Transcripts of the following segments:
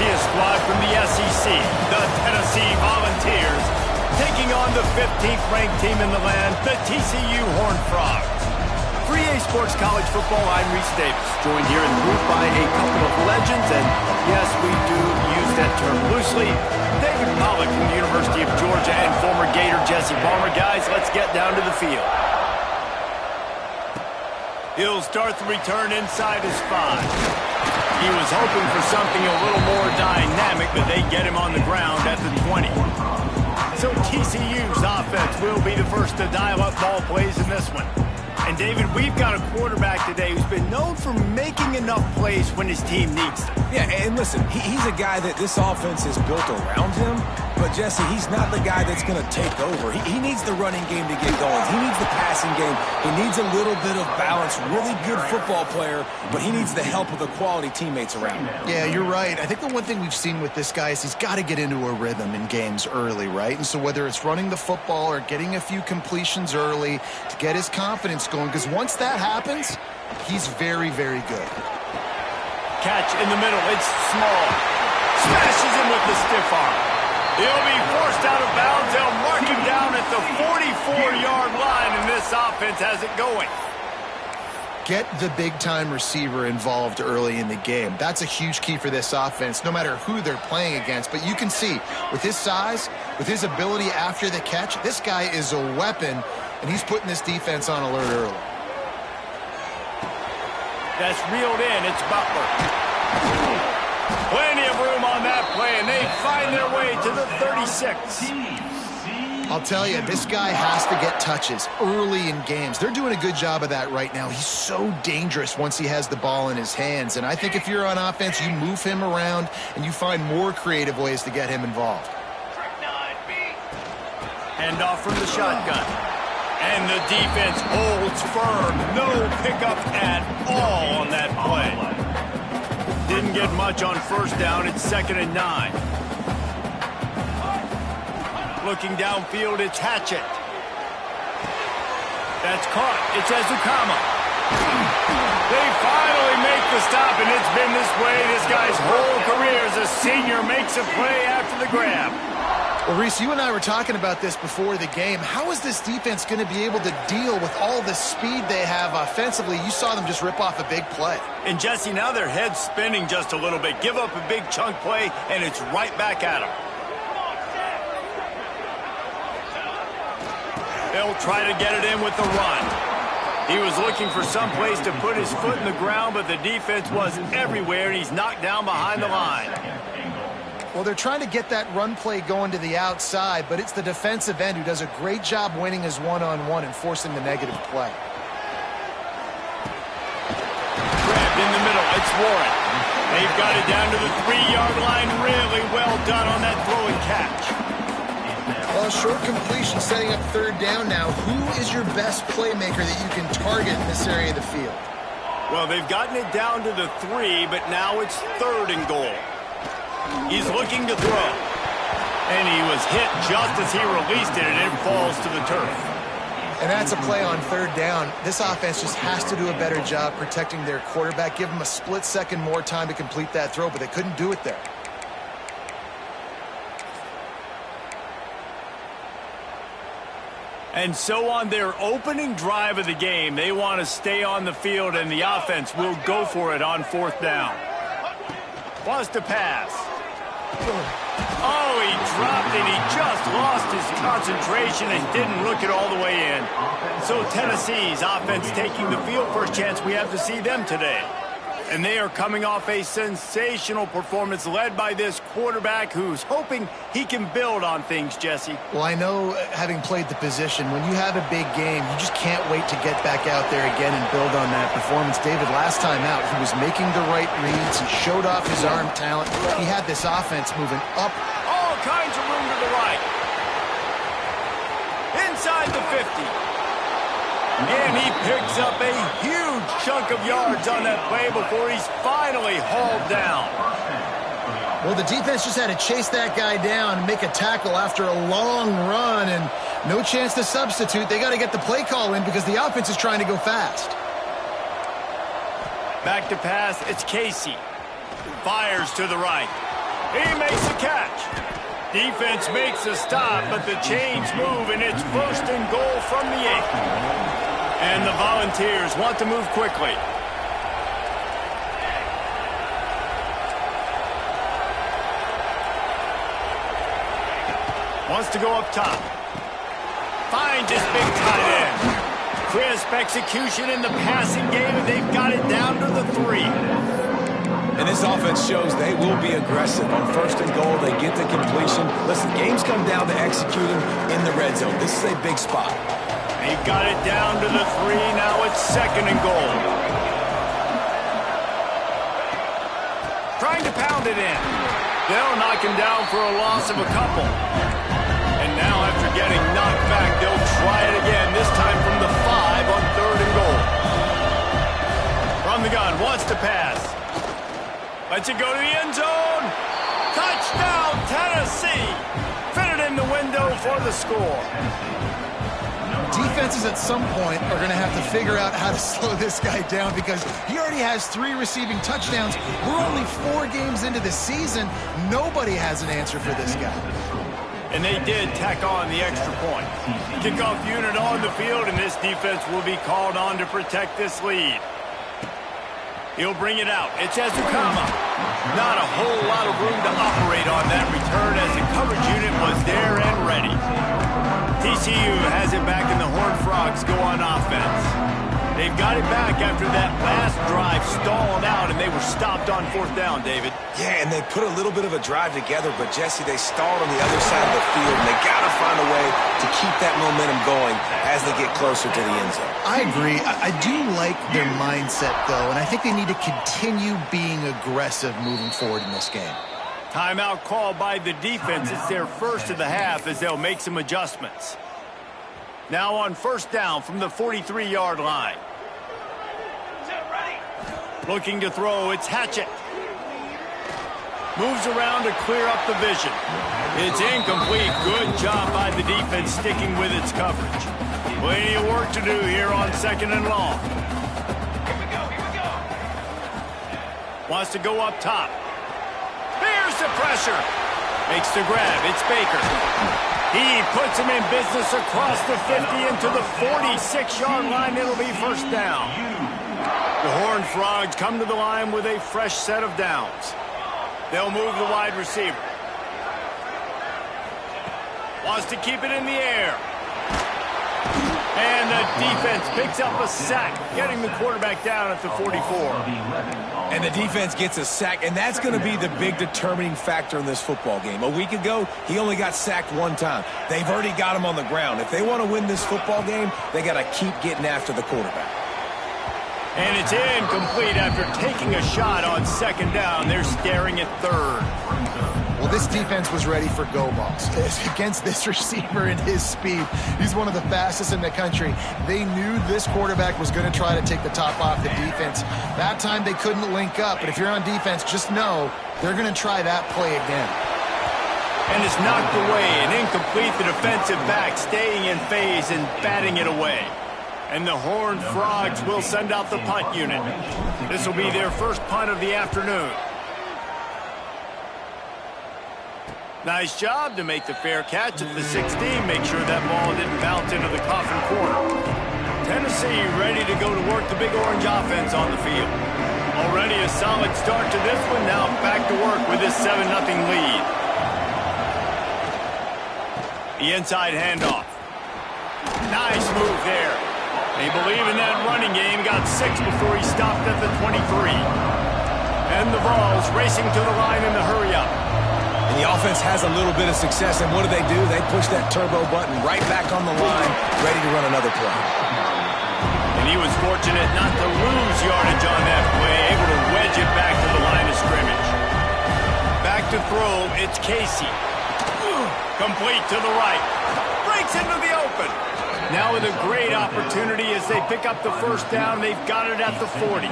see a squad from the SEC, the Tennessee Volunteers, taking on the 15th ranked team in the land, the TCU Horned Frogs. For EA Sports College Football, I'm Reese Davis, joined here in the booth by a couple of legends, and yes, we do use that term loosely. David Pollack from the University of Georgia and former Gator Jesse Palmer. Guys, let's get down to the field. He'll start the return inside his 5. He was hoping for something a little more dynamic, but they get him on the ground at the 20. So TCU's offense will be the first to dial up ball plays in this one. And David, we've got a quarterback today who's been known for making enough plays when his team needs them. Yeah, and listen, he's a guy that this offense is built around him. But, Jesse, he's not the guy that's going to take over. He needs the running game to get going. He needs the passing game. He needs a little bit of balance. Really good football player, but he needs the help of the quality teammates around him. Yeah, you're right. I think the one thing we've seen with this guy is he's got to get into a rhythm in games early, right? And so whether it's running the football or getting a few completions early to get his confidence going, because once that happens, he's very, very good. Catch in the middle. It's small. Smashes him with the stiff arm. He'll be forced out of bounds. They'll mark him down at the 44-yard line, and this offense has it going. Get the big-time receiver involved early in the game. That's a huge key for this offense, no matter who they're playing against. But you can see, with his size, with his ability after the catch, this guy is a weapon, and he's putting this defense on alert early. That's reeled in. It's Butler. Plenty of room on that play, and they find their way to the 36. I'll tell you, this guy has to get touches early in games. They're doing a good job of that right now. He's so dangerous once he has the ball in his hands. And I think if you're on offense, you move him around and you find more creative ways to get him involved. Hand off from the shotgun. And the defense holds firm. No pickup at all on that play. Didn't get much on first down. It's 2nd and 9. Looking downfield, it's Hatchett. That's caught. It's Ezukama. They finally make the stop, and it's been this way. This guy's whole career as a senior makes a play after the grab. Well, Reese, you and I were talking about this before the game. How is this defense going to be able to deal with all the speed they have offensively? You saw them just rip off a big play. And, Jesse, now their head's spinning just a little bit. Give up a big chunk play, and it's right back at them. They'll try to get it in with the run. He was looking for some place to put his foot in the ground, but the defense was everywhere, and he's knocked down behind the line. Well, they're trying to get that run play going to the outside, but it's the defensive end who does a great job winning his one-on-one and forcing the negative play. Grabbed in the middle. It's Warren. They've got it down to the 3-yard line. Really well done on that throw and catch. Well, short completion setting up 3rd down now. Who is your best playmaker that you can target in this area of the field? Well, they've gotten it down to the 3, but now it's 3rd and goal. He's looking to throw. And he was hit just as he released it, and it falls to the turf. And that's a play on 3rd down. This offense just has to do a better job protecting their quarterback. Give him a split second more time to complete that throw, but they couldn't do it there. And so on their opening drive of the game, they want to stay on the field, and the offense will go for it on 4th down. Wants to pass. Oh, he dropped it. He just lost his concentration and didn't look it all the way in. So Tennessee's offense taking the field. First chance we have to see them today. And they are coming off a sensational performance led by this quarterback who's hoping he can build on things, Jesse. Well, I know, having played the position, when you have a big game, you just can't wait to get back out there again and build on that performance. David, last time out, he was making the right reads. He showed off his arm talent. He had this offense moving up. All kinds of room to the right. Inside the 50. And he picks up a huge chunk of yards on that play before he's finally hauled down. Well, the defense just had to chase that guy down and make a tackle after a long run, and no chance to substitute. They got to get the play call in because the offense is trying to go fast. Back to pass, it's Casey. Fires to the right. He makes the catch. Defense makes a stop, but the chains move, and it's 1st and goal from the 8. And the Volunteers want to move quickly. Wants to go up top. Finds his big tight end. Crisp execution in the passing game, and they've got it down to the 3. And this offense shows they will be aggressive. On 1st and goal, they get the completion. Listen, games come down to executing in the red zone. This is a big spot. They've got it down to the 3. Now it's 2nd and goal. Trying to pound it in. They'll knock him down for a loss of a couple. And now after getting knocked back, they'll try it again, this time from the 5 on 3rd and goal. From the gun, wants to pass. Lets it go to the end zone. Touchdown, Tennessee. Fitted in the window for the score. Defenses at some point are going to have to figure out how to slow this guy down because he already has 3 receiving touchdowns. We're only 4 games into the season. Nobody has an answer for this guy. And they did tack on the extra point. Kickoff unit on the field, and this defense will be called on to protect this lead. He'll bring it out. It's Ezukama. Not a whole lot of room to operate on that return as the coverage unit was there and ready. TCU has it back, and the Horned Frogs go on offense. They've got it back after that last drive stalled out, and they were stopped on 4th down, David. Yeah, and they put a little bit of a drive together, but, Jesse, they stalled on the other side of the field, and they got to find a way to keep that momentum going as they get closer to the end zone. I agree. I do like their mindset, though, and I think they need to continue being aggressive moving forward in this game. Timeout called by the defense. It's their first of the half as they'll make some adjustments. Now on 1st down from the 43-yard line. Looking to throw, it's Hatchett. Moves around to clear up the vision. It's incomplete. Good job by the defense sticking with its coverage. Plenty of work to do here on 2nd and long. Here we go. Wants to go up top. There's the pressure. Makes the grab. It's Baker. He puts him in business across the 50 into the 46-yard line. It'll be 1st down. The Horned Frogs come to the line with a fresh set of downs. They'll move the wide receiver. Wants to keep it in the air. And the defense picks up a sack, getting the quarterback down at the 44. And the defense gets a sack, and that's going to be the big determining factor in this football game. A week ago, he only got sacked 1 time. They've already got him on the ground. If they want to win this football game, they got to keep getting after the quarterback. And it's incomplete after taking a shot on 2nd down. They're staring at 3rd. Well, this defense was ready for go balls. Against this receiver and his speed, he's one of the fastest in the country. They knew this quarterback was going to try to take the top off the defense. That time they couldn't link up, but if you're on defense, just know they're going to try that play again. And it's knocked away and incomplete. The defensive back staying in phase and batting it away. And the Horned Frogs will send out the punt unit. This will be their first punt of the afternoon. Nice job to make the fair catch at the 16. Make sure that ball didn't bounce into the coffin corner. Tennessee ready to go to work the Big Orange offense on the field. Already a solid start to this one. Now back to work with this 7-0 lead. The inside handoff. Nice move there. They believe in that running game. Got 6 before he stopped at the 23. And the Vols racing to the line in the hurry-up. And the offense has a little bit of success, and what do? They push that turbo button right back on the line, ready to run another play. And he was fortunate not to lose yardage on that play, able to wedge it back to the line of scrimmage. Back to throw, it's Casey. Complete to the right. Breaks into the open. Now with a great opportunity as they pick up the 1st down. They've got it at the 40.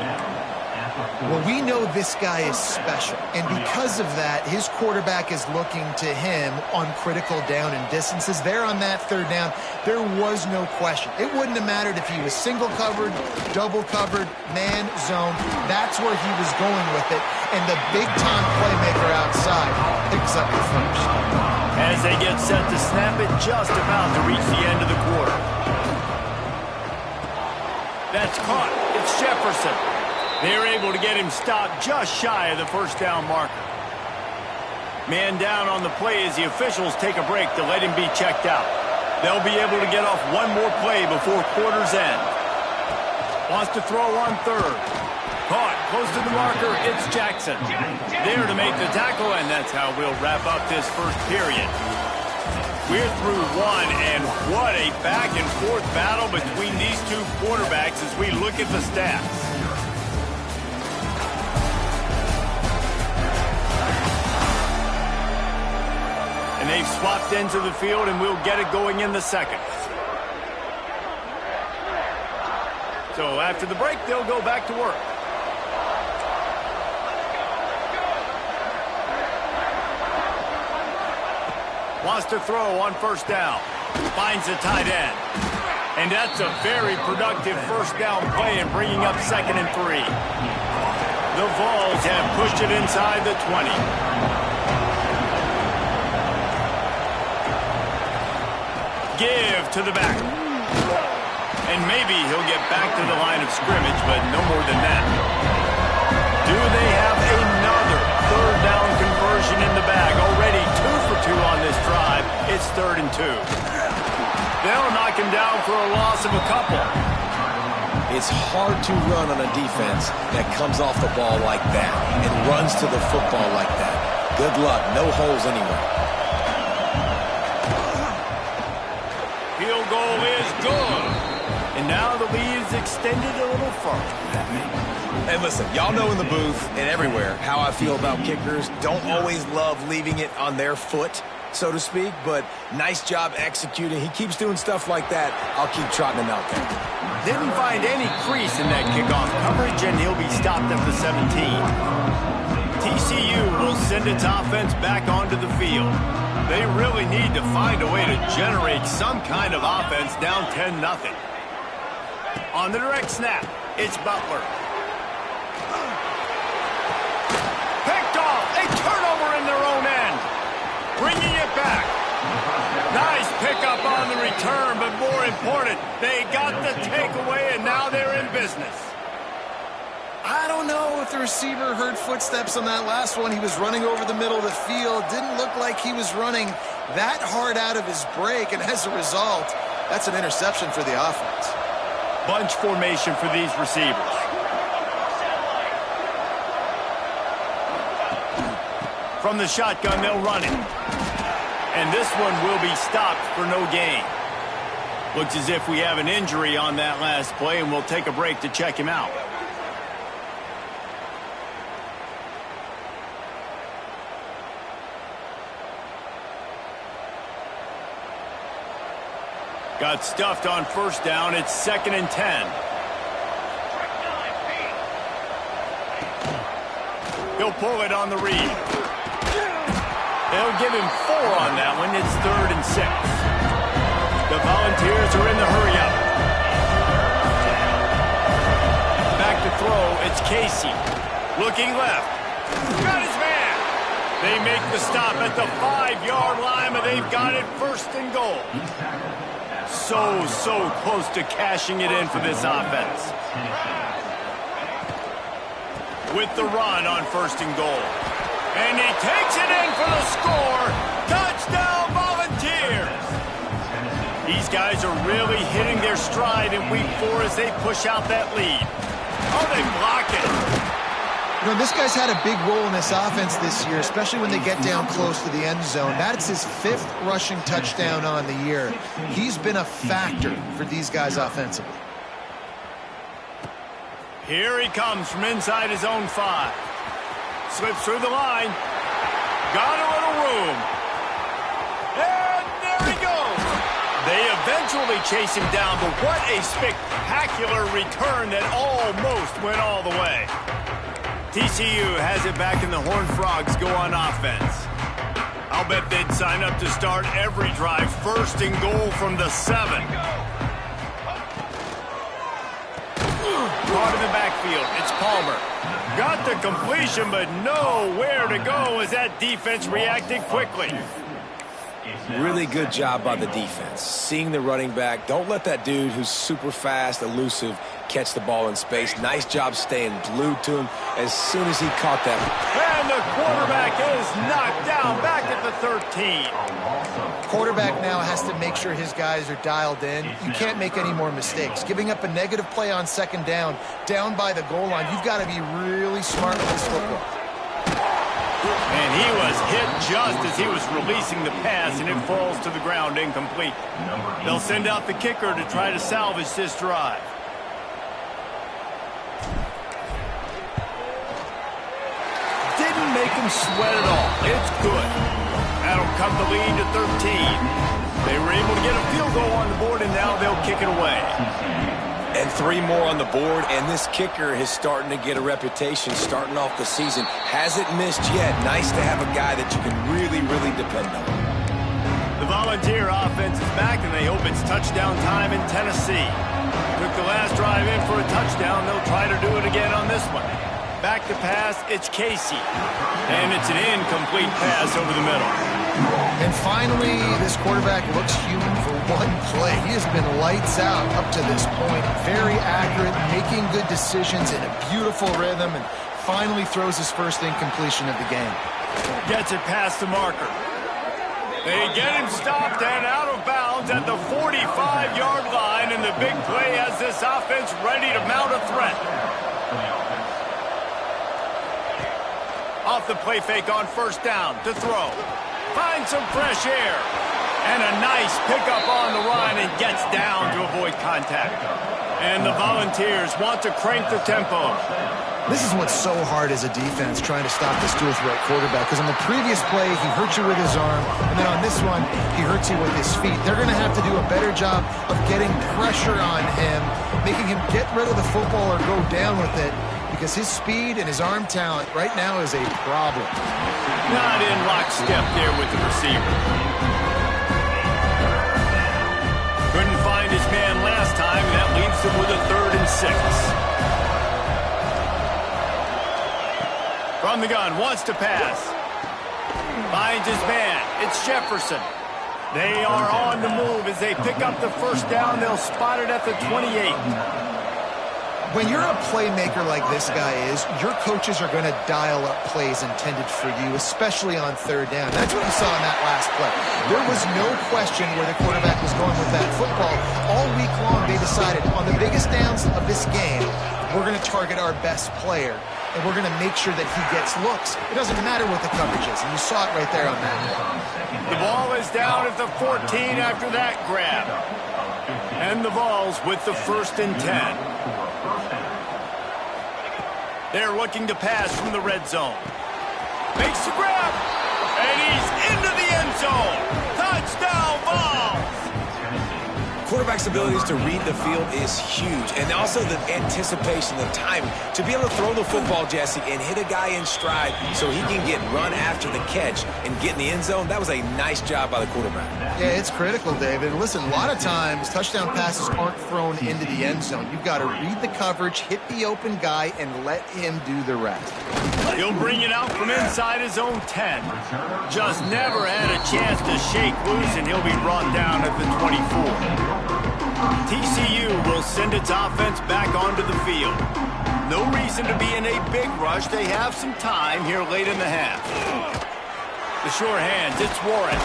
Well, we know this guy is special, and because of that, his quarterback is looking to him on critical down and distances. There on that third down, there was no question. It wouldn't have mattered if he was single covered, double covered, man, zone. That's where he was going with it, and the big-time playmaker outside picks up the first. As they get set to snap it, just about to reach the end of the quarter. That's caught. It's Jefferson. They're able to get him stopped just shy of the first down marker. Man down on the play as the officials take a break to let him be checked out. They'll be able to get off one more play before quarter's end. Wants to throw on third. Caught close to the marker. It's Jackson. There to make the tackle, and that's how we'll wrap up this first period. We're through one, and what a back-and-forth battle between these two quarterbacks as we look at the stats. And they've swapped ends of the field, and we'll get it going in the second. So after the break, they'll go back to work. Wants to throw on first down. Finds the tight end. And that's a very productive first down play in bringing up 2nd and 3. The Vols have pushed it inside the 20. Give to the back. And maybe he'll get back to the line of scrimmage, but no more than that. Do they have another third down conversion in the bag? Already 2 for 2 on this drive. It's 3rd and 2. They'll knock him down for a loss of a couple. It's hard to run on a defense that comes off the ball like that and runs to the football like that. Good luck. No holes anywhere. Field goal is good. And now the lead is extended a little further. Hey, listen, y'all know in the booth and everywhere how I feel about kickers. Don't always love leaving it on their foot, so to speak, but nice job executing. He keeps doing stuff like that. I'll keep trotting him out there. Didn't find any crease in that kickoff coverage, and he'll be stopped at the 17. TCU will send its offense back onto the field. They really need to find a way to generate some kind of offense down 10-0. On the direct snap, it's Butler. Picked off, a turnover in their own end. Bringing it back. Nice pickup on the return, but more important, they got the takeaway, and now they're in business. I don't know if the receiver heard footsteps on that last one. He was running over the middle of the field. Didn't look like he was running that hard out of his break, and as a result, that's an interception for the offense. Bunch formation for these receivers. From the shotgun, they'll run it. And this one will be stopped for no gain. Looks as if we have an injury on that last play, and we'll take a break to check him out. Got stuffed on first down. It's 2nd and 10. He'll pull it on the read. They'll give him 4 on that one. It's 3rd and 6. The Volunteers are in the hurry-up. Back to throw. It's Casey. Looking left. Got his man. They make the stop at the 5-yard line, but they've got it 1st and goal. So close to cashing it in for this offense. With the run on 1st and goal. And he takes it in for the score. Touchdown, Volunteers. These guys are really hitting their stride in week 4 as they push out that lead. Oh, they block it. You know, this guy's had a big role in this offense this year, especially when they get down close to the end zone. That's his 5th rushing touchdown on the year. He's been a factor for these guys offensively. Here he comes from inside his own 5. Slips through the line. Got a little room. And there he goes. They eventually chase him down, but what a spectacular return that almost went all the way. TCU has it back and the Horned Frogs go on offense. I'll bet they'd sign up to start every drive first and goal from the 7. Caught in the backfield. It's Palmer. Got the completion, but nowhere to go as that defense reacted quickly. Really good job by the defense. Seeing the running back. Don't let that dude who's super fast, elusive, catch the ball in space. Nice job staying glued to him as soon as he caught that. And the quarterback is knocked down back at the 13. Quarterback now has to make sure his guys are dialed in. You can't make any more mistakes. Giving up a negative play on second down by the goal line, you've got to be really smart with this football. And he was hit just as he was releasing the pass, and it falls to the ground incomplete. They'll send out the kicker to try to salvage this drive. Didn't make him sweat at all. It's good. That'll cut the lead to 13. They were able to get a field goal on the board, and now they'll kick it away. And 3 more on the board, and this kicker is starting to get a reputation starting off the season. Hasn't missed yet. Nice to have a guy that you can really, really depend on. The Volunteer offense is back, and they hope it's touchdown time in Tennessee. Took the last drive in for a touchdown. They'll try to do it again on this one. Back to pass, it's Casey. And it's an incomplete pass over the middle. And finally, this quarterback looks human for one play. He has been lights out up to this point. Very accurate, making good decisions in a beautiful rhythm, and finally throws his first incompletion of the game. Gets it past the marker. They get him stopped and out of bounds at the 45-yard line, and the big play has this offense ready to mount a threat. Off the play fake on first down to throw. Finds some fresh air. And a nice pickup on the run and gets down to avoid contact. And the Volunteers want to crank the tempo. This is what's so hard as a defense, trying to stop this dual threat quarterback. Because on the previous play, he hurt you with his arm. And then on this one, he hurts you with his feet. They're going to have to do a better job of getting pressure on him, making him get rid of the football or go down with it. Because his speed and his arm talent right now is a problem. Not in lockstep there with the receiver. Couldn't find his man last time. That leaves him with a 3rd and 6. From the gun, wants to pass. Finds his man. It's Jefferson. They are on the move as they pick up the first down. They'll spot it at the 28. When you're a playmaker like this guy is, your coaches are going to dial up plays intended for you, especially on 3rd down. That's what you saw in that last play. There was no question where the quarterback was going with that football. All week long, they decided on the biggest downs of this game, we're going to target our best player, and we're going to make sure that he gets looks. It doesn't matter what the coverage is, and you saw it right there on that. The ball is down at the 14 after that grab. And the Vols with the 1st and 10. They're looking to pass from the red zone. Makes the grab. And he's into the end zone. Touchdown, Vols! Quarterback's abilities to read the field is huge. And also the anticipation, the timing. To be able to throw the football, Jesse, and hit a guy in stride so he can get run after the catch and get in the end zone, that was a nice job by the quarterback. Yeah, it's critical, David. Listen, a lot of times touchdown passes aren't thrown into the end zone. You've got to read the coverage, hit the open guy, and let him do the rest. He'll bring it out from inside his own 10. Just never had a chance to shake loose, and he'll be brought down at the 24. TCU will send its offense back onto the field. No reason to be in a big rush. They have some time here late in the half. The sure hands, it's Warren.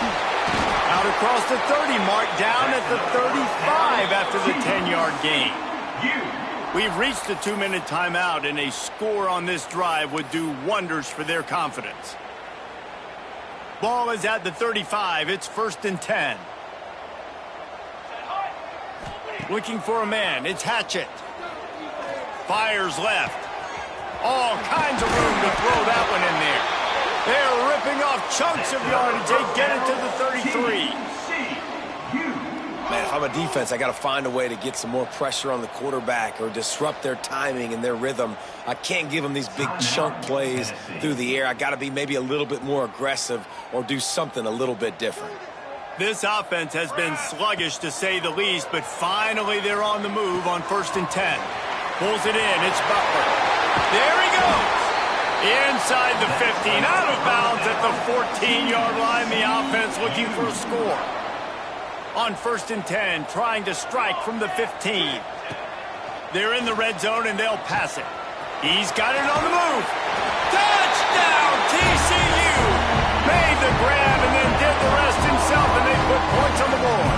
Out across the 30 mark, down at the 35 after the 10-yard gain. We've reached the 2-minute timeout, and a score on this drive would do wonders for their confidence. Ball is at the 35. It's 1st and 10. Looking for a man. It's Hatchett. Fires left. All kinds of room to throw that one in there. They're ripping off chunks of yardage. They get it to the 33. Man, if I'm a defense, I got to find a way to get some more pressure on the quarterback or disrupt their timing and their rhythm. I can't give them these big chunk plays through the air. I got to be maybe a little bit more aggressive or do something a little bit different. This offense has been sluggish to say the least, but finally they're on the move on 1st and 10. Pulls it in. It's Butler. There he goes. Inside the 15, out of bounds at the 14-yard line. The offense looking for a score. On 1st and 10, trying to strike from the 15. They're in the red zone, and they'll pass it. He's got it on the move. Touchdown, TCU! Made the grab and then did the rest himself, and they put points on the board.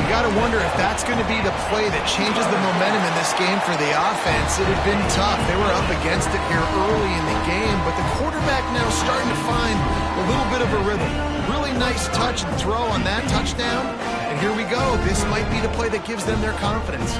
You got to wonder if that's going to be the play that changes the momentum in this game for the offense. It had been tough. They were up against it here early in the game, but the quarterback now starting to find a little bit of a rhythm. Really nice touch and throw on that touchdown. And here we go. This might be the play that gives them their confidence.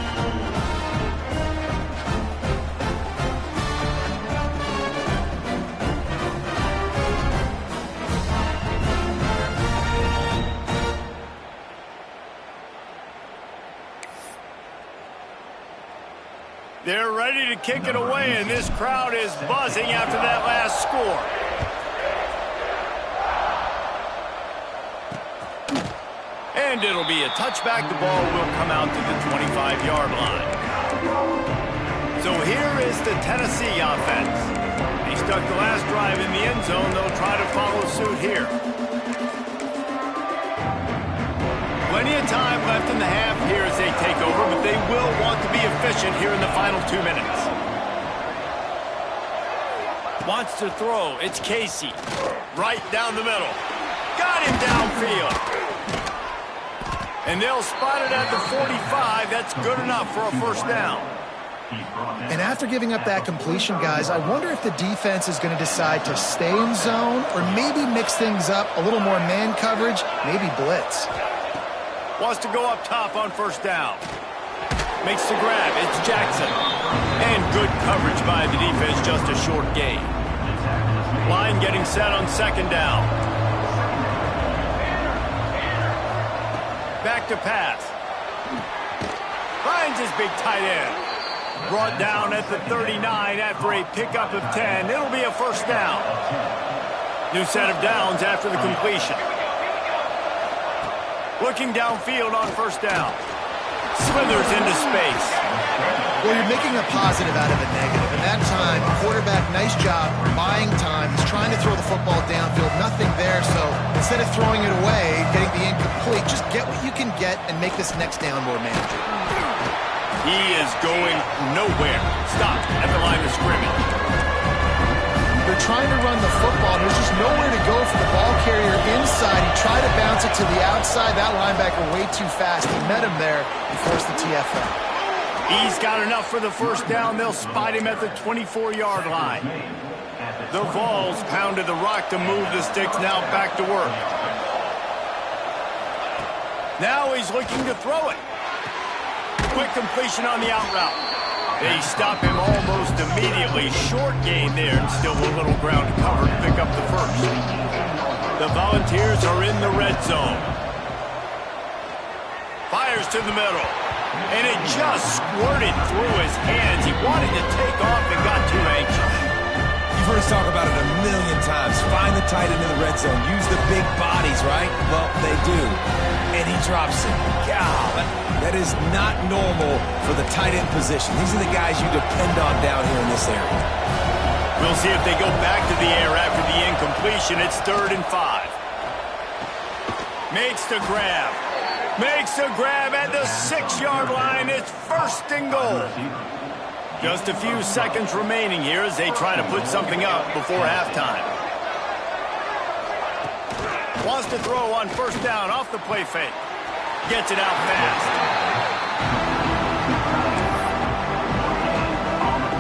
They're ready to kick it away, and this crowd is buzzing after that last score. And it'll be a touchback. The ball will come out to the 25-yard line. So here is the Tennessee offense. They stuck the last drive in the end zone. They'll try to follow suit here. Plenty of time left in the half here as they take over, but they will want to be efficient here in the final 2 minutes. Wants to throw. It's Casey. Right down the middle. Got him downfield. And they'll spot it at the 45. That's good enough for a first down. And after giving up that completion, guys, I wonder if the defense is going to decide to stay in zone or maybe mix things up, a little more man coverage, maybe blitz. Wants to go up top on first down. Makes the grab. It's Jackson. And good coverage by the defense, just a short gain. Line getting set on second down. Back to pass. Finds his big tight end. Brought down at the 39 after a pickup of 10. It'll be a first down. New set of downs after the completion. Looking downfield on first down. Slithers into space. Well, you're making a positive out of a negative. And that time, quarterback, nice job buying time. He's trying to throw the football downfield. Nothing there, so instead of throwing it away, getting the incomplete, just get what you can get and make this next down more manageable. He is going nowhere. Stopped at the line of scrimmage. They're trying to run the football. There's just nowhere to go for the ball carrier inside. He tried to bounce it to the outside. That linebacker way too fast. He met him there and forced the TFL. He's got enough for the first down. They'll spot him at the 24-yard line. The Vols pounded the rock to move the sticks. Now back to work. Now he's looking to throw it. Quick completion on the out route. They stop him almost immediately. Short gain there, and still a little ground to cover to pick up the first. The Volunteers are in the red zone. Fires to the middle. And it just squirted through his hands. He wanted to take off and got too anxious. You've heard us talk about it a million times. Find the tight end in the red zone. Use the big bodies, right? Well, they do. And he drops it. God, that is not normal for the tight end position. These are the guys you depend on down here in this area. We'll see if they go back to the air after the incompletion. It's 3rd and 5. Makes the grab. Makes a grab at the 6-yard line. It's 1st and goal. Just a few seconds remaining here as they try to put something up before halftime. Wants to throw on first down off the play fake. Gets it out fast.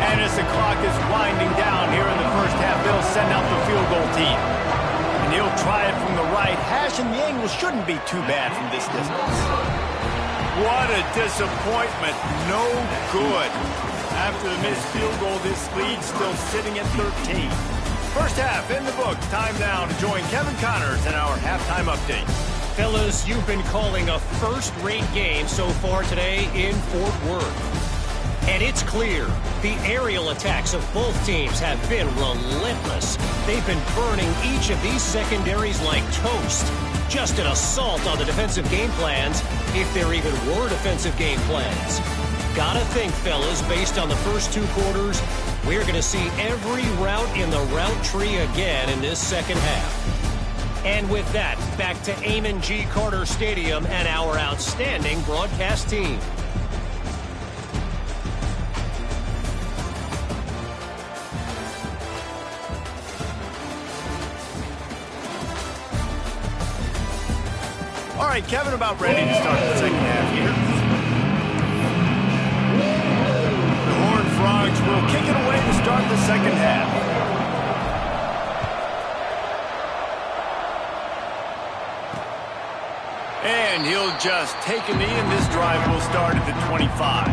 And as the clock is winding down here in the first half, they'll send out the field goal team. And he'll try it from the right hash, and the angle shouldn't be too bad from this distance. What a disappointment. No good. After the missed field goal, this lead still sitting at 13. First half in the books. Time now to join Kevin Connors in our halftime update. Fellas, you've been calling a first-rate game so far today in Fort Worth. And it's clear, the aerial attacks of both teams have been relentless. They've been burning each of these secondaries like toast. Just an assault on the defensive game plans, if there even were defensive game plans. Gotta think, fellas, based on the first 2 quarters, we're going to see every route in the route tree again in this second half. And with that, back to Amon G. Carter Stadium and our outstanding broadcast team. All right, Kevin, about ready to start the second half here. The Horned Frogs will kick it away to start the second half. And he'll just take a knee, and this drive will start at the 25.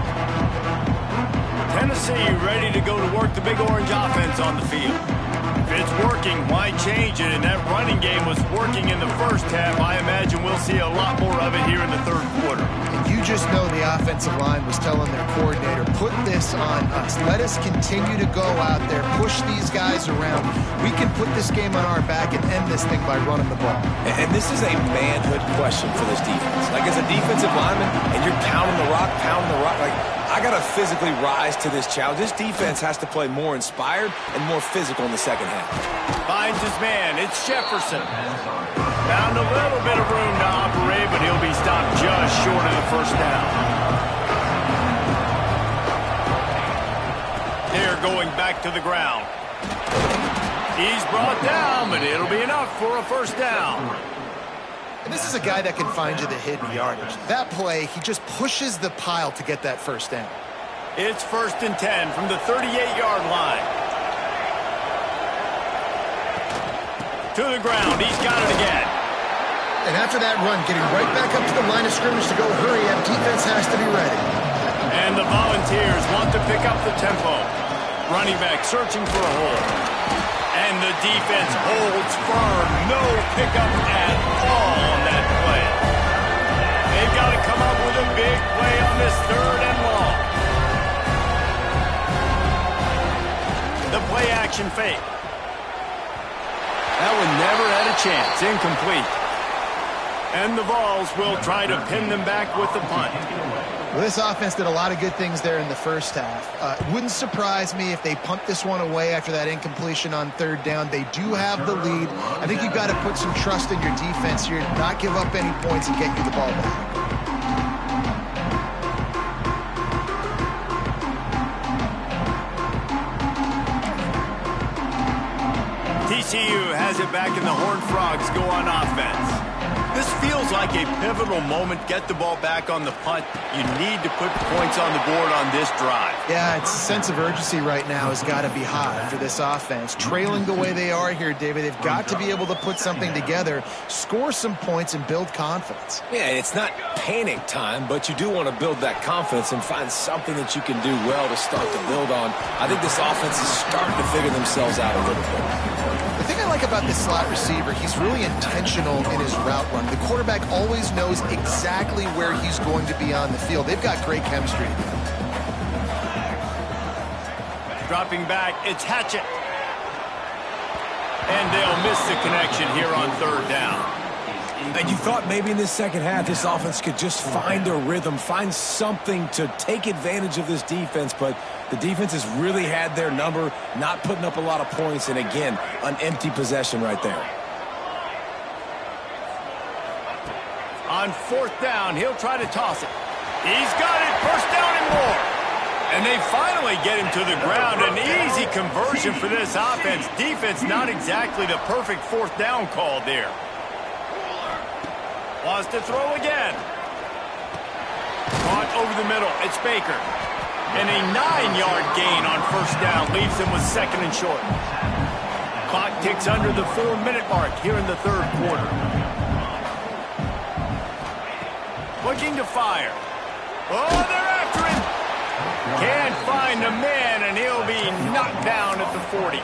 Tennessee ready to go to work the Big Orange offense on the field. If it's working, why change it? And that running game was working in the first half. I imagine we'll see a lot more of it here in the third quarter. And you just know the offensive line was telling their coordinator, put this on us. Let us continue to go out there, push these guys around. We can put this game on our back and end this thing by running the ball. And this is a manhood question for this defense. Like, as a defensive lineman, and you're pounding the rock, like, I got to physically rise to this challenge. This defense has to play more inspired and more physical in the second half. Finds his man. It's Jefferson. Found a little bit of room to operate, but he'll be stopped just short of the first down. They're going back to the ground. He's brought down, but it'll be enough for a first down. And this is a guy that can find you the hidden yardage. That play, he just pushes the pile to get that first down. It's 1st and 10 from the 38-yard line. To the ground. He's got it again. And after that run, getting right back up to the line of scrimmage to go hurry up, defense has to be ready. And the Volunteers want to pick up the tempo. Running back searching for a hole. And the defense holds firm. No pickup at all on that play. They've got to come up with a big play on this 3rd and long. The play action fake. That one never had a chance. Incomplete. And the Vols will try to pin them back with the punt. Well, this offense did a lot of good things there in the first half. It wouldn't surprise me if they punt this one away after that incompletion on 3rd down. They do have the lead. I think you've got to put some trust in your defense here, not give up any points and get you the ball back. TCU has it back, and the Horned Frogs go on offense. This feels like a pivotal moment. Get the ball back on the punt. You need to put points on the board on this drive. Yeah, it's a sense of urgency right now has got to be high for this offense. Trailing the way they are here, David, they've got to be able to put something together, score some points, and build confidence. Yeah, it's not panic time, but you do want to build that confidence and find something that you can do well to start to build on. I think this offense is starting to figure themselves out a little bit. The thing I like about this slot receiver, he's really intentional in his route run. The quarterback always knows exactly where he's going to be on the field. They've got great chemistry. Dropping back, it's Hatchett. And they'll miss the connection here on 3rd down. And you thought maybe in this second half this offense could just find a rhythm, find something to take advantage of this defense, but the defense has really had their number, not putting up a lot of points, and again, an empty possession right there. On 4th down, he'll try to toss it. He's got it, 1st down and more. And they finally get him to the ground. An easy conversion for this offense. Defense not exactly the perfect 4th down call there. Wants to throw again. Caught over the middle. It's Baker. And a 9-yard gain on 1st down leaves him with 2nd and short. Clock ticks under the 4-minute mark here in the 3rd quarter. Looking to fire. Oh, they're after him. Can't find a man, and he'll be knocked down at the 40.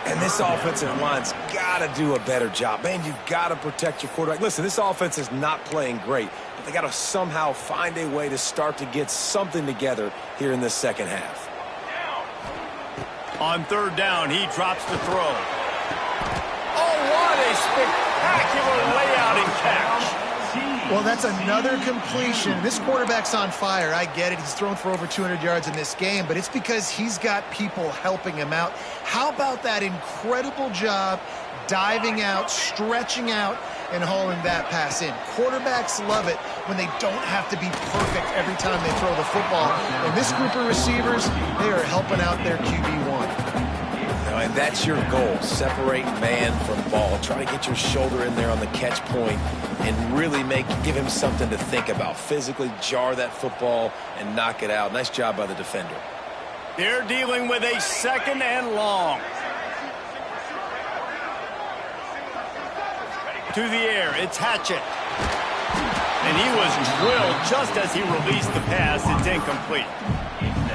And this offensive line's got to do a better job. Man, you've got to protect your quarterback. Listen, this offense is not playing great, but they got to somehow find a way to start to get something together here in the second half. On third down, he drops the throw. Oh, what a spectacular layout and catch. Well, that's another completion. This quarterback's on fire. I get it. He's thrown for over 200 yards in this game, but it's because he's got people helping him out. How about that incredible job diving out, stretching out, and hauling that pass in? Quarterbacks love it when they don't have to be perfect every time they throw the football. And this group of receivers, they are helping out their QB1. And that's your goal, separate man from ball. Try to get your shoulder in there on the catch point and really give him something to think about. Physically jar that football and knock it out. Nice job by the defender. They're dealing with a second and long. To the air, it's Hatchett. And he was drilled just as he released the pass. It's incomplete.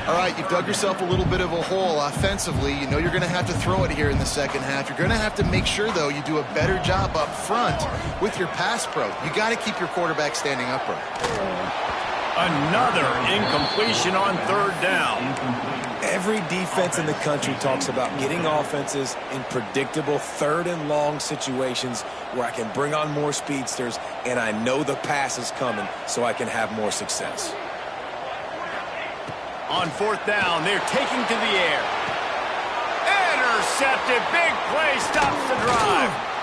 All right, you've dug yourself a little bit of a hole offensively. You know you're going to have to throw it here in the second half. You're going to have to make sure, though, you do a better job up front with your pass pro. You got to keep your quarterback standing upright. Another incompletion on third down. Every defense in the country talks about getting offenses in predictable third and long situations where I can bring on more speedsters and I know the pass is coming so I can have more success. On fourth down, they're taking to the air. Intercepted. Big play stops the drive.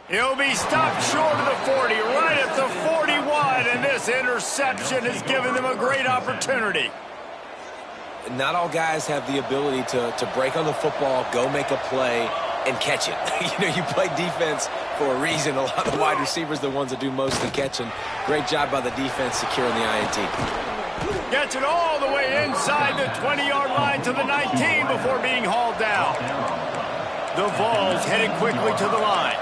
He'll be stopped short of the 40, right at the 41, and this interception has given them a great opportunity. Not all guys have the ability to break on the football, go make a play, and catch it. You play defense for a reason. A lot of the wide receivers are the ones that do most of the catching. Great job by the defense securing the INT. Gets it all the way inside the 20-yard line to the 19 before being hauled down. The Vols headed quickly to the line.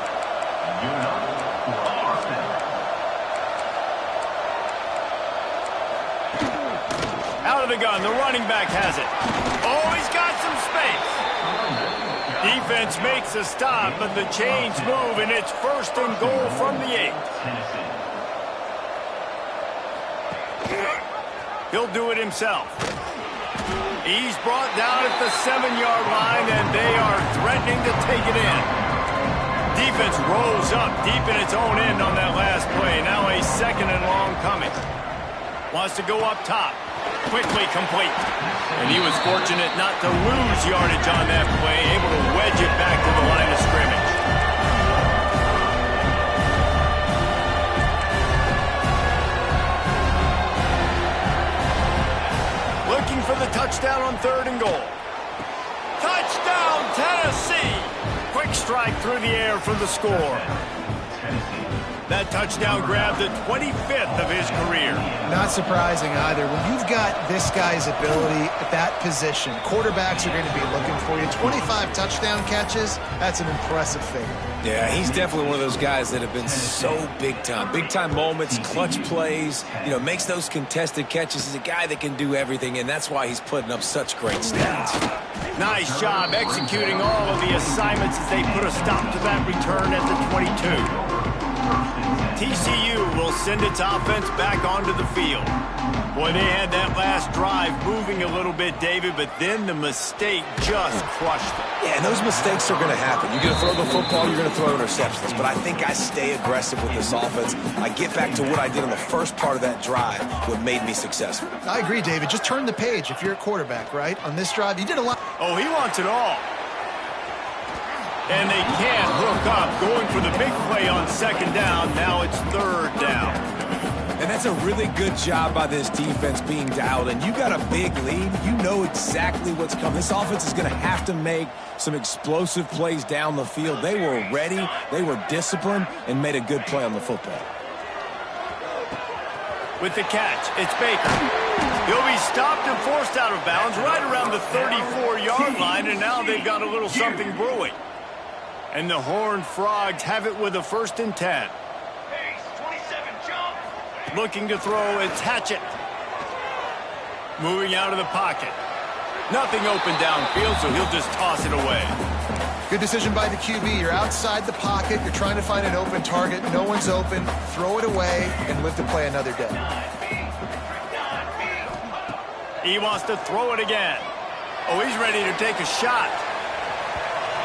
Out of the gun, the running back has it. Oh, he's got some space. Defense makes a stop, but the chains move, and it's 1st and goal from the 8. He'll do it himself. He's brought down at the 7-yard line, and they are threatening to take it in. Defense rolls up deep in its own end on that last play. Now a 2nd and long coming. Wants to go up top. Quickly complete. And he was fortunate not to lose yardage on that play, able to wedge it back to the line of scrimmage. Looking for the touchdown on 3rd and goal. Touchdown, Tennessee! Quick strike through the air for the score. That touchdown grabbed the 25th of his career. Not surprising either. When you've got this guy's ability at that position, quarterbacks are going to be looking for you. 25 touchdown catches, that's an impressive figure. Yeah, he's definitely one of those guys that have been so big time. Big time moments, clutch plays, makes those contested catches. He's a guy that can do everything, and that's why he's putting up such great stats. Nice job executing all of the assignments as they put a stop to that return at the 22. TCU will send its offense back onto the field. Boy, they had that last drive moving a little bit, David, but then the mistake just crushed them. Yeah, and those mistakes are going to happen. You're going to throw the football, you're going to throw interceptions. But I think I stay aggressive with this offense. I get back to what I did on the first part of that drive, what made me successful. I agree, David. Just turn the page if you're a quarterback, right? On this drive, you did a lot. Oh, he wants it all. And they can't hook up, going for the big play on 2nd down. Now it's 3rd down. And that's a really good job by this defense being dialed in. You got a big lead. You know exactly what's coming. This offense is going to have to make some explosive plays down the field. They were ready, they were disciplined, and made a good play on the football. With the catch, it's Baker. He'll be stopped and forced out of bounds right around the 34-yard line, and now they've got a little something brewing. And the Horned Frogs have it with a 1st and 10. Looking to throw, it's Hatchett. Moving out of the pocket. Nothing open downfield, so he'll just toss it away. Good decision by the QB. You're outside the pocket. You're trying to find an open target. No one's open. Throw it away and live to play another day. He wants to throw it again. Oh, he's ready to take a shot.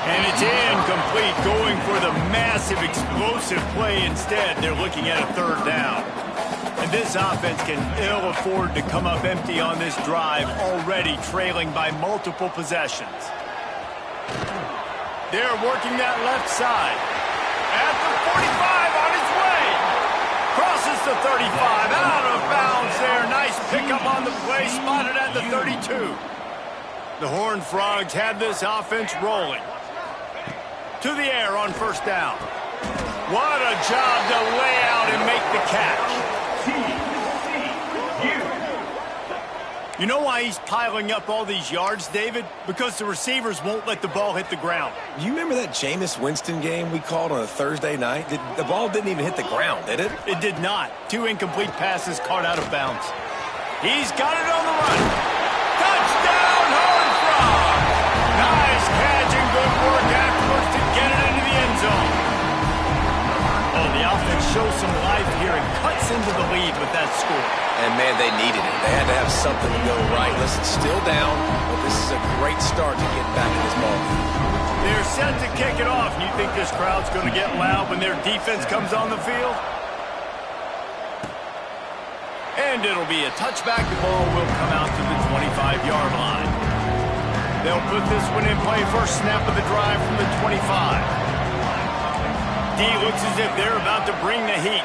And it's incomplete, going for the massive, explosive play instead. They're looking at a 3rd down. And this offense can ill afford to come up empty on this drive, already trailing by multiple possessions. They're working that left side. At the 45, on his way. Crosses the 35, out of bounds there. Nice pickup on the play, spotted at the 32. The Horned Frogs have this offense rolling. To the air on 1st down. What a job to lay out and make the catch. You know why he's piling up all these yards, David? Because the receivers won't let the ball hit the ground. You remember that Jameis Winston game we called on a Thursday night? The ball didn't even hit the ground, did it? It did not. 2 incomplete passes caught out of bounds. He's got it on the run. Touchdown, Horned Frogs! Nice catch and good work afterwards to get it into the end zone. Oh, the offense shows some life here and cuts into the lead with that score. And, man, they needed it. They had to have something to go right. Listen, still down, but this is a great start to get back in this ball. They're set to kick it off. You think this crowd's going to get loud when their defense comes on the field? And it'll be a touchback. The ball will come out to the 25-yard line. They'll put this one in play. First snap of the drive from the 25. D looks as if they're about to bring the heat.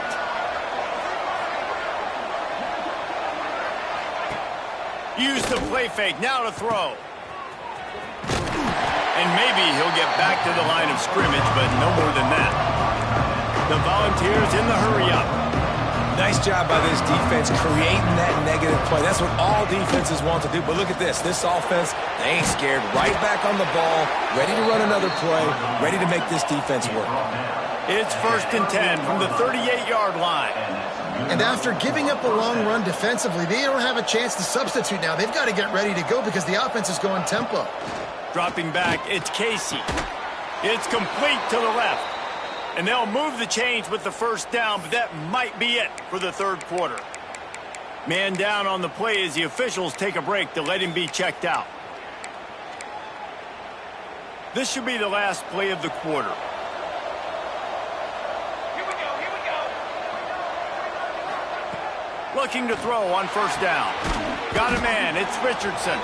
Use the play fake, now to throw. And maybe he'll get back to the line of scrimmage, but no more than that. The Volunteers in the hurry-up. Nice job by this defense creating that negative play. That's what all defenses want to do. But look at this. This offense, they ain't scared. Right back on the ball, ready to run another play, ready to make this defense work. It's 1st and 10 from the 38-yard line. And after giving up a long run defensively, they don't have a chance to substitute now. They've got to get ready to go because the offense is going tempo. Dropping back, it's Casey. It's complete to the left. And they'll move the chains with the 1st down, but that might be it for the 3rd quarter. Man down on the play as the officials take a break to let him be checked out. This should be the last play of the quarter. Here we go, here we go. Looking to throw on 1st down. Got a man, it's Richardson.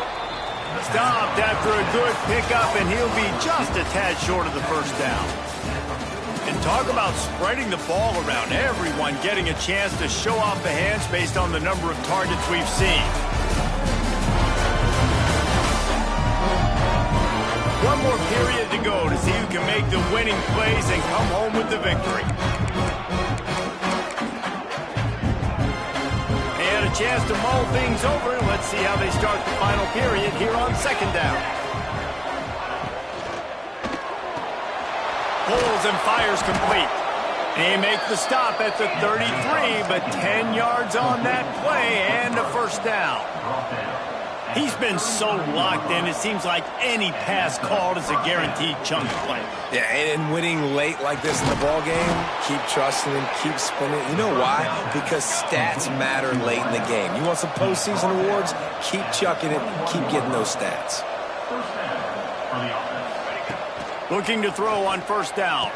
Stopped after a good pickup, and he'll be just a tad short of the 1st down. And talk about spreading the ball around. Everyone getting a chance to show off the hands based on the number of targets we've seen. One more period to go to see who can make the winning plays and come home with the victory. And a chance to mull things over. Let's see how they start the final period here on 2nd down. Pulls and fires complete. They make the stop at the 33, but 10 yards on that play and a 1st down. He's been so locked in, it seems like any pass called is a guaranteed chunk play. Yeah, and winning late like this in the ball game, keep trusting him, keep spinning. You know why? Because stats matter late in the game. You want some postseason awards? Keep chucking it, keep getting those stats. Looking to throw on 1st down.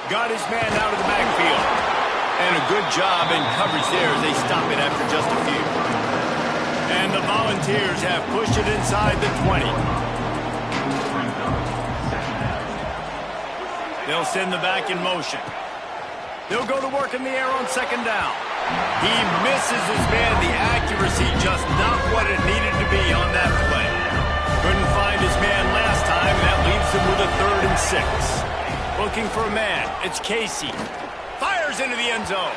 Got his man out of the backfield. And a good job in coverage there as they stop it after just a few. And the Volunteers have pushed it inside the 20. They'll send the back in motion. They'll go to work in the air on 2nd down. He misses his man. The accuracy just not what it needed to be on that play. Couldn't find his man last time. That leaves him with a 3rd and 6. Looking for a man. It's Casey. Fires into the end zone.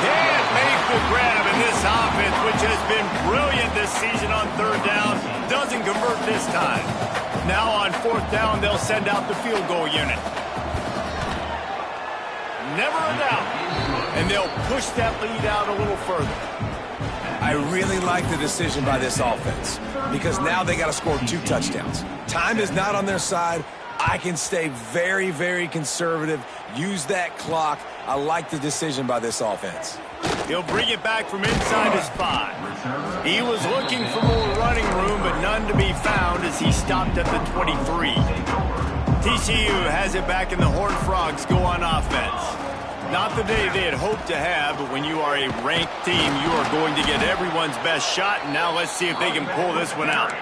Can't make the grab in this offense, which has been brilliant this season on 3rd down. Doesn't convert this time. Now on 4th down, they'll send out the field goal unit. Never a doubt. And they'll push that lead out a little further. I really like the decision by this offense because now they got to score 2 touchdowns. Time is not on their side. I can stay very, very conservative, use that clock. I like the decision by this offense. He'll bring it back from inside his 5. He was looking for more running room, but none to be found as he stopped at the 23. TCU has it back in the Horned Frogs go on offense. Not the day they had hoped to have, but when you are a ranked team, you are going to get everyone's best shot, and now let's see if they can pull this one out.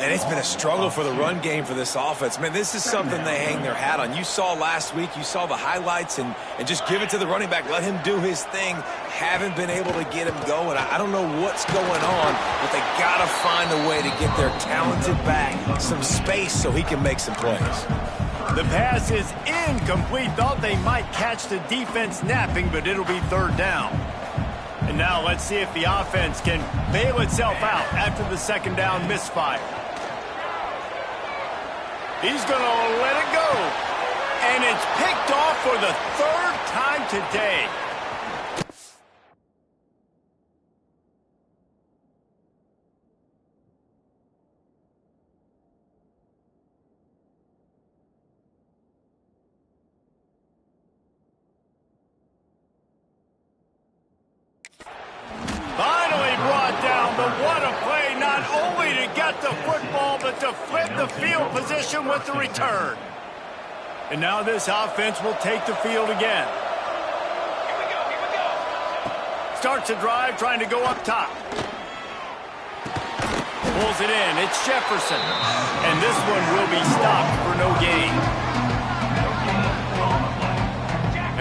And it's been a struggle for the run game for this offense. Man, this is something they hang their hat on. You saw last week, you saw the highlights, and just give it to the running back. Let him do his thing. Haven't been able to get him going. I don't know what's going on, but they got to find a way to get their talented back some space so he can make some plays. The pass is incomplete. Thought they might catch the defense napping, but it'll be 3rd down. And now let's see if the offense can bail itself out after the 2nd down misfire. He's going to let it go. And it's picked off for the 3rd time today. Finally brought down, but what a play, not only to get the football, but to flip the field position with the return. And now this offense will take the field again. Here we go, here we go. Starts a drive, trying to go up top. Pulls it in, it's Jefferson. And this one will be stopped for no gain.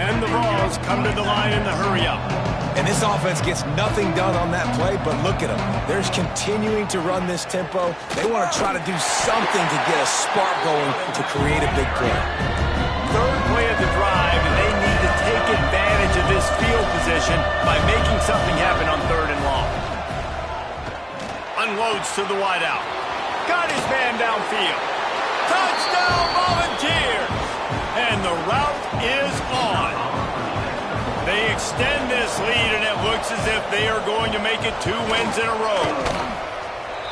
And the balls come to the line in the hurry-up. And this offense gets nothing done on that play, but look at them. They're just continuing to run this tempo. They want to try to do something to get a spark going to create a big play. Third play of the drive, and they need to take advantage of this field position by making something happen on 3rd and long. Unloads to the wideout. Got his man downfield. Touchdown Volunteers! And the route is on. They extend this lead, and it looks as if they are going to make it 2 wins in a row.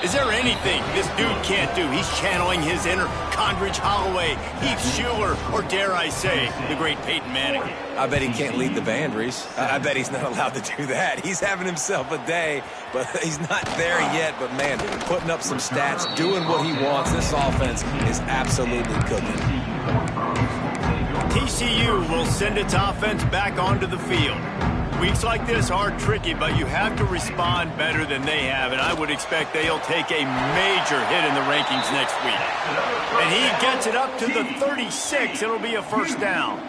Is there anything this dude can't do? He's channeling his inner Condridge Holloway, Heath Schuler, or dare I say, the great Peyton Manning. I bet he can't lead the band, Reese. I bet he's not allowed to do that. He's having himself a day, but he's not there yet. But, man, putting up some stats, doing what he wants, this offense is absolutely cooking. TCU will send its offense back onto the field. Weeks like this are tricky, but you have to respond better than they have, and I would expect they'll take a major hit in the rankings next week. And he gets it up to the 36. It'll be a first down.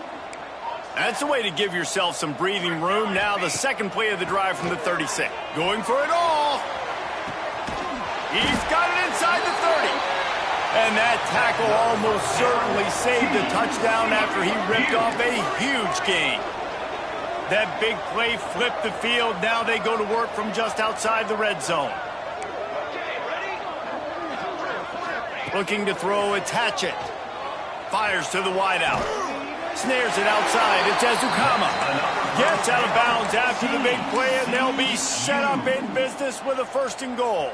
That's the way to give yourself some breathing room. Now the second play of the drive from the 36. Going for it all. He's got it inside the 30. And that tackle almost certainly saved a touchdown after he ripped off a huge gain. That big play flipped the field. Now they go to work from just outside the red zone. Looking to throw, it's Hatchett. Fires to the wideout. Snares it outside. It's Ezukama. Gets out of bounds after the big play, and they'll be set up in business with a 1st and goal.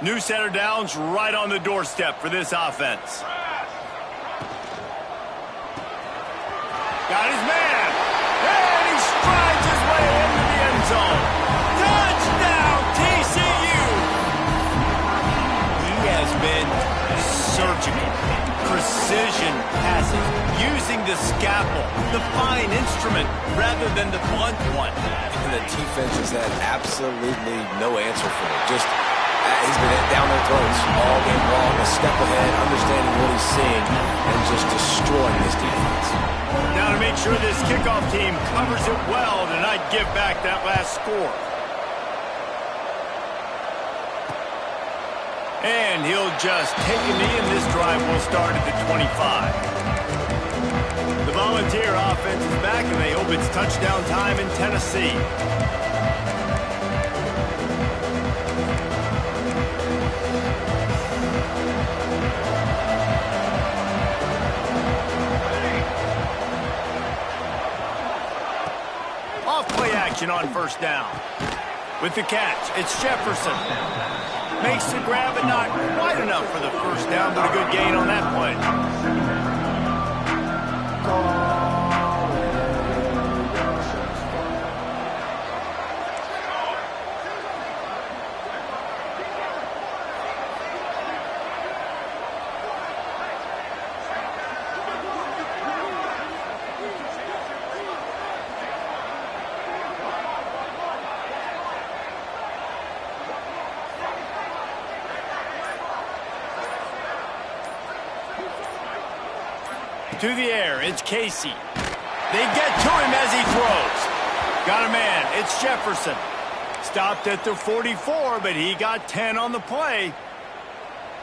New set of downs right on the doorstep for this offense. Got his man. And he strides his way into the end zone. Touchdown, TCU! He has been surgical. Precision passes, using the scalpel, the fine instrument, rather than the blunt one. And the defense has had absolutely no answer for it. Just he's been down their throats all game long, a step ahead, understanding what he's seeing, and just destroying this defense. Now to make sure this kickoff team covers it well to not give back that last score. And he'll just take a knee, and this drive will start at the 25. The Volunteer offense is back, and they hope it's touchdown time in Tennessee. Off-play action on 1st down. With the catch, it's Jefferson. Makes the grab, but not quite enough for the 1st down, but a good gain on that play. To the air, it's Casey. They get to him as he throws. Got a man, it's Jefferson. Stopped at the 44, but he got 10 on the play.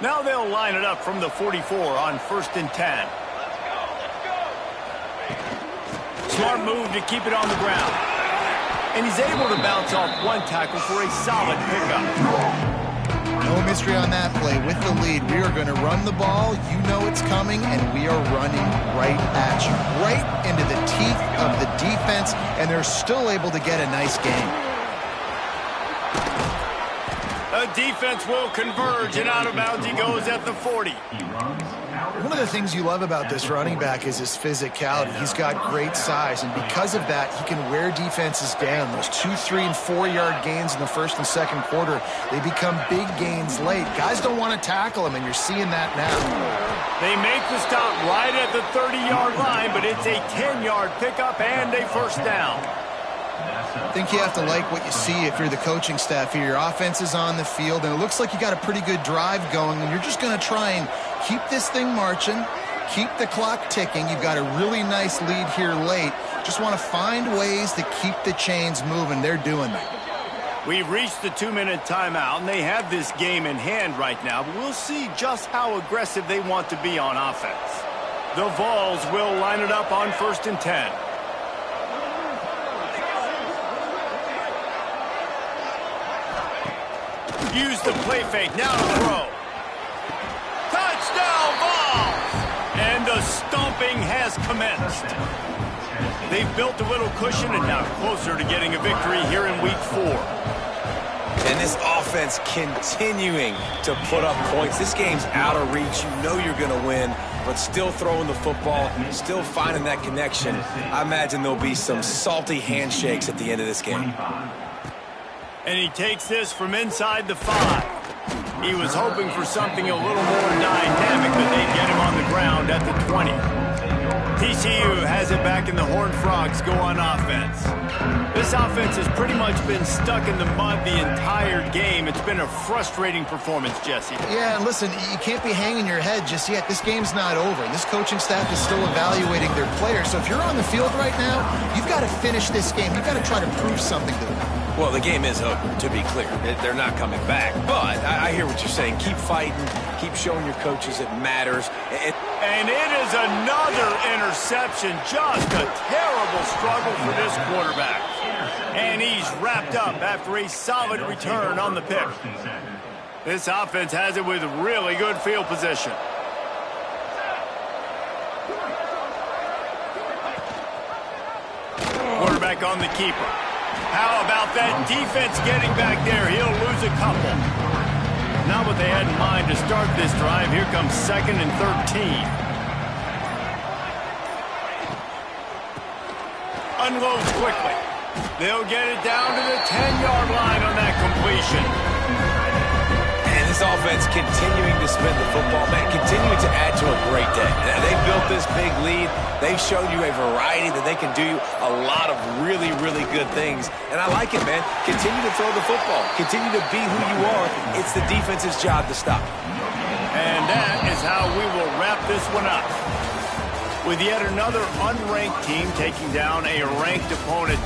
Now they'll line it up from the 44 on 1st and 10. Smart move to keep it on the ground. And he's able to bounce off one tackle for a solid pickup. No mystery on that play. With the lead, we are going to run the ball. You know it's coming, and we are running right at you. Right into the teeth of the defense, and they're still able to get a nice gain. The defense will converge, and out of bounds he goes at the 40. One of the things you love about this running back is his physicality. He's got great size, and because of that, he can wear defenses down. Those 2-, 3-, and 4-yard gains in the 1st and 2nd quarter, they become big gains late. Guys don't want to tackle him, and you're seeing that now. They make the stop right at the 30-yard line, but it's a 10-yard pickup and a 1st down. I think you have to like what you see if you're the coaching staff here. Your offense is on the field, and it looks like you got a pretty good drive going, and you're just going to try and keep this thing marching, keep the clock ticking. You've got a really nice lead here late. just want to find ways to keep the chains moving. They're doing that. We've reached the 2-minute timeout, and they have this game in hand right now, but we'll see just how aggressive they want to be on offense. The Vols will line it up on 1st and 10. Use the play fake, now to throw. Touchdown, Vols! And the stomping has commenced. They've built a little cushion and now closer to getting a victory here in Week 4. And this offense continuing to put up points. This game's out of reach. You know you're going to win, but still throwing the football, still finding that connection. I imagine there'll be some salty handshakes at the end of this game. And he takes this from inside the 5. He was hoping for something a little more dynamic, but they get him on the ground at the 20. TCU has it back in the Horned Frogs go on offense. This offense has pretty much been stuck in the mud the entire game. It's been a frustrating performance, Jesse. Yeah, and listen, you can't be hanging your head just yet. This game's not over. This coaching staff is still evaluating their players. So if you're on the field right now, you've got to finish this game. You've got to try to prove something to them. Well, the game is over, to be clear. They're not coming back. But I hear what you're saying. Keep fighting. Keep showing your coaches it matters. And it is another interception. Just a terrible struggle for this quarterback. And he's wrapped up after a solid return on the pick. This offense has it with really good field position. Quarterback on the keeper. How about that defense getting back there? He'll lose a couple. Not what they had in mind to start this drive. Here comes 2nd and 13. Unloads quickly. They'll get it down to the 10-yard line on that completion. And this offense continuing to spin the football, man, continuing to add to a great day. Now, they built this big lead. They've shown you a variety that they can do a lot of really, really good things. And I like it, man. Continue to throw the football. Continue to be who you are. It's the defense's job to stop. And that is how we will wrap this one up. With yet another unranked team taking down a ranked opponent.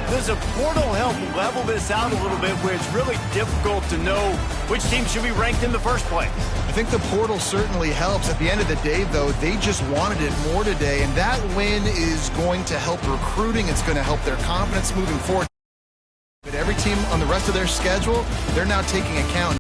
Does a portal help level this out a little bit where it's really difficult to know which team should be ranked in the first place? I think the portal certainly helps. At the end of the day, though, they just wanted it more today, and that win is going to help recruiting. It's going to help their confidence moving forward. But every team on the rest of their schedule, they're now taking account.